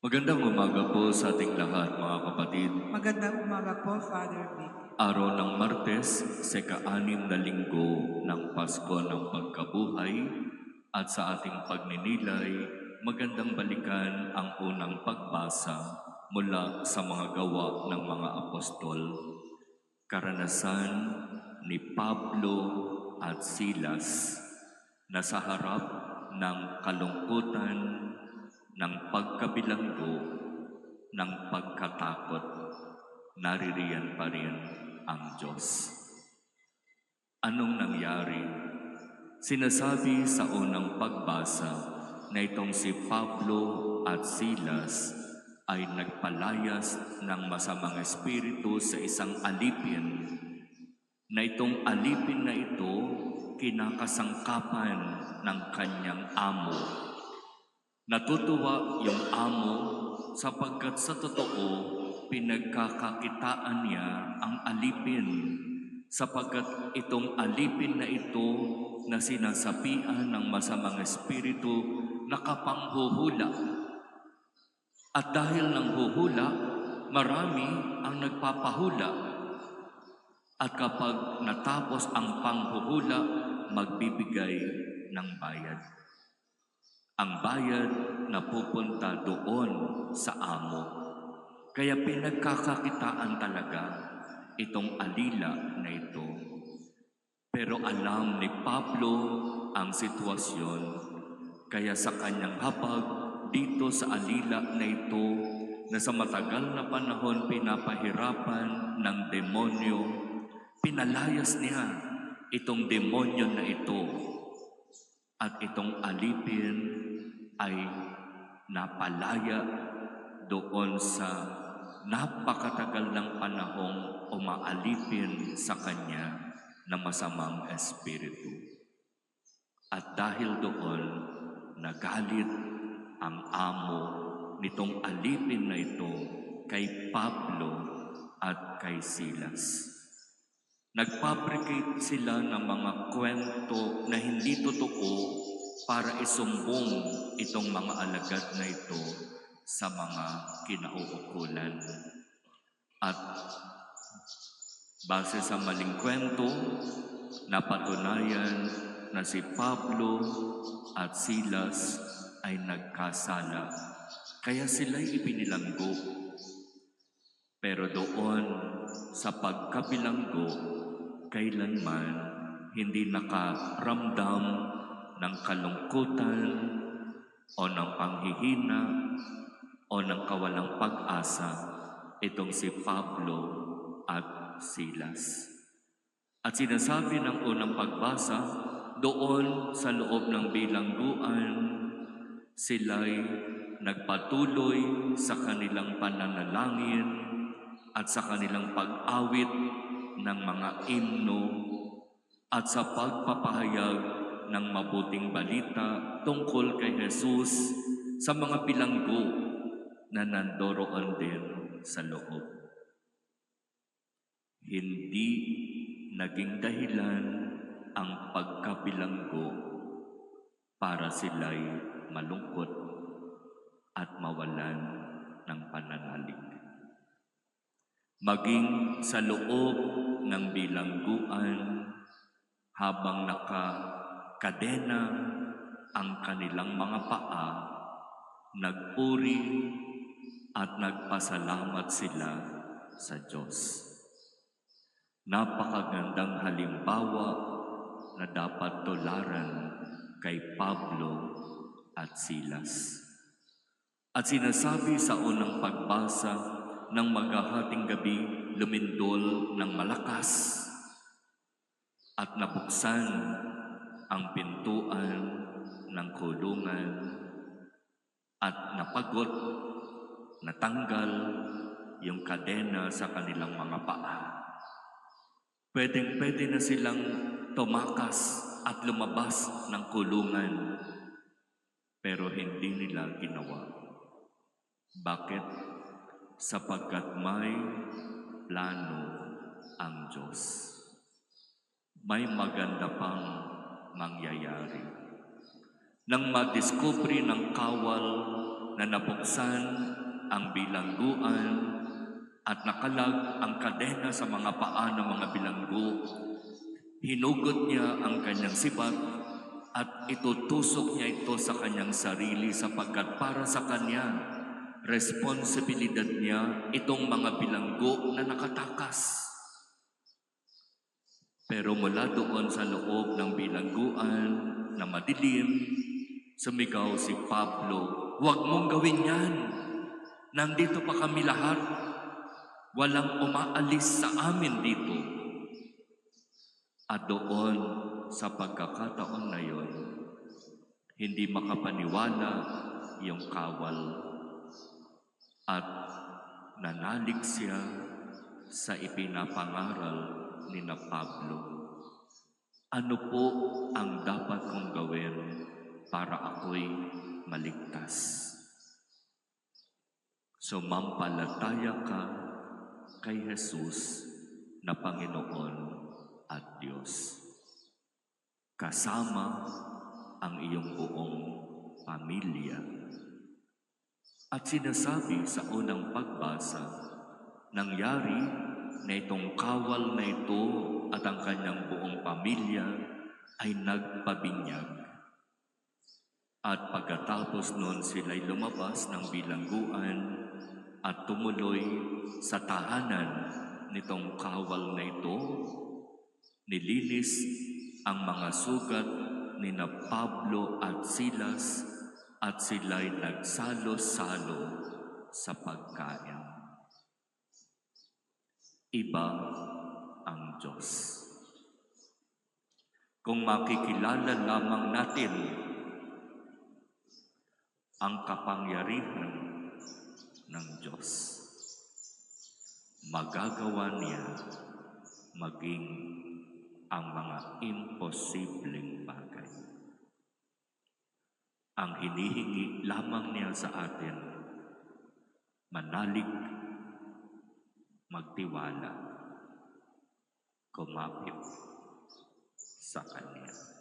Magandang umaga po sa ating lahat, mga kapatid. Magandang umaga po, Father Vic. Araw ng Martes, sa ika-6 na linggo ng Pasko ng Pagkabuhay, at sa ating pagninilay, magandang balikan ang unang pagbasa mula sa mga gawa ng mga apostol. Karanasan ni Pablo at Silas na sa harap ng kalungkutan, ng pagkabilanggo, ng pagkatakot, naririyan pa rin ang Diyos. Anong nangyari? Sinasabi sa unang pagbasa na itong si Pablo at Silas ay nagpalayas ng masamang espiritu sa isang alipin, na itong alipin na ito kinakasangkapan ng kanyang amo. Natutuwa yung amo sapagkat sa totoo pinagkakakitaan niya ang alipin, sapagkat itong alipin na ito na sinasapian ng masamang espiritu nakapanghuhula. At dahil ng huhula, marami ang nagpapahula. At kapag natapos ang panghuhula, magbibigay ng bayad. Ang bayad na pupunta doon sa amo. Kaya pinagkakakitaan talaga itong alila na ito. Pero alam ni Pablo ang sitwasyon, kaya sa kanyang hapag dito sa alila na ito, na sa matagal na panahon pinapahirapan ng demonyo, pinalayas niya itong demonyo na ito. At itong alipin ay napalaya doon sa napakatagal ng panahong umaalipin sa kanya na masamang espiritu. At dahil doon, nagalit ang amo nitong alipin na ito kay Pablo at kay Silas. Nagpabricate sila ng mga kwento na hindi totoo para isumbong itong mga alagad na ito sa mga kinauukulan. At base sa maling kwento, napatunayan na si Pablo at Silas ay nagkasala. Kaya sila'y ibinilanggo. Pero doon sa pagkabilanggo, kailanman hindi nakaramdam ng kalungkutan o ng panghihina o ng kawalang pag-asa itong si Pablo at Silas. At sinasabi ng unang pagbasa, doon sa loob ng bilangguan, sila'y nagpatuloy sa kanilang pananalangin at sa kanilang pag-awit ng mga himno at sa pagpapahayag ng mabuting balita tungkol kay Jesus sa mga bilanggo na nandoroon din sa loob. Hindi naging dahilan ang pagkabilanggo para sila'y malungkot at mawalan ng pananalig. Maging sa loob ng bilangguan, habang nakakadena ang kanilang mga paa, nagpuri at nagpasalamat sila sa Diyos. Napakagandang halimbawa na dapat tularan kay Pablo at Silas. At sinasabi sa unang pagbasa, ng maghahating gabi, lumindol ng malakas at nabuksan ang pintuan ng kulungan at napagot, natanggal yung kadena sa kanilang mga paa. Pwedeng-pwede na silang tumakas at lumabas ng kulungan, pero hindi nila ginawa. Bakit? Sapagkat may plano ang Diyos. May maganda pang mangyayari. Nang madiskubre ng kawal na nabuksan ang bilangguan at nakalag ang kadena sa mga paa ng mga bilanggo. Hinugot niya ang kanyang sibat at itutusok niya ito sa kanyang sarili sapagkat para sa kanya, responsibilidad niya itong mga bilanggo na nakatakas. Pero mula doon sa loob ng bilangguan na madilim, sumigaw si Pablo, "Huwag mong gawin yan! Nandito pa kami lahat. Walang umaalis sa amin dito." At doon sa pagkakataon na yon, hindi makapaniwala yung kawal at nanalig siya sa ipinapangaral ni na Pablo. Ano po ang dapat kong gawin para ako'y maligtas? Sumampalataya ka kay Jesus na Panginoon at Diyos. Kasama ang iyong buong pamilya. At sinasabi sa unang pagbasa, nangyari na itong kawal na ito at ang kanyang buong pamilya ay nagpabinyag. At pagkatapos noon sila'y lumabas ng bilangguan at tumuloy sa tahanan nitong kawal na ito, nilinis ang mga sugat ni na Pablo at Silas at sila'y nagsalo-salo sa pagkain. Iba ang Diyos. Kung makikilala lamang natin ang kapangyarihan ng Diyos, magagawa niya maging ang mga imposibleng bagay. Ang hinihingi lamang niya sa atin, manalig, magtiwala, kumapit sa Kanya.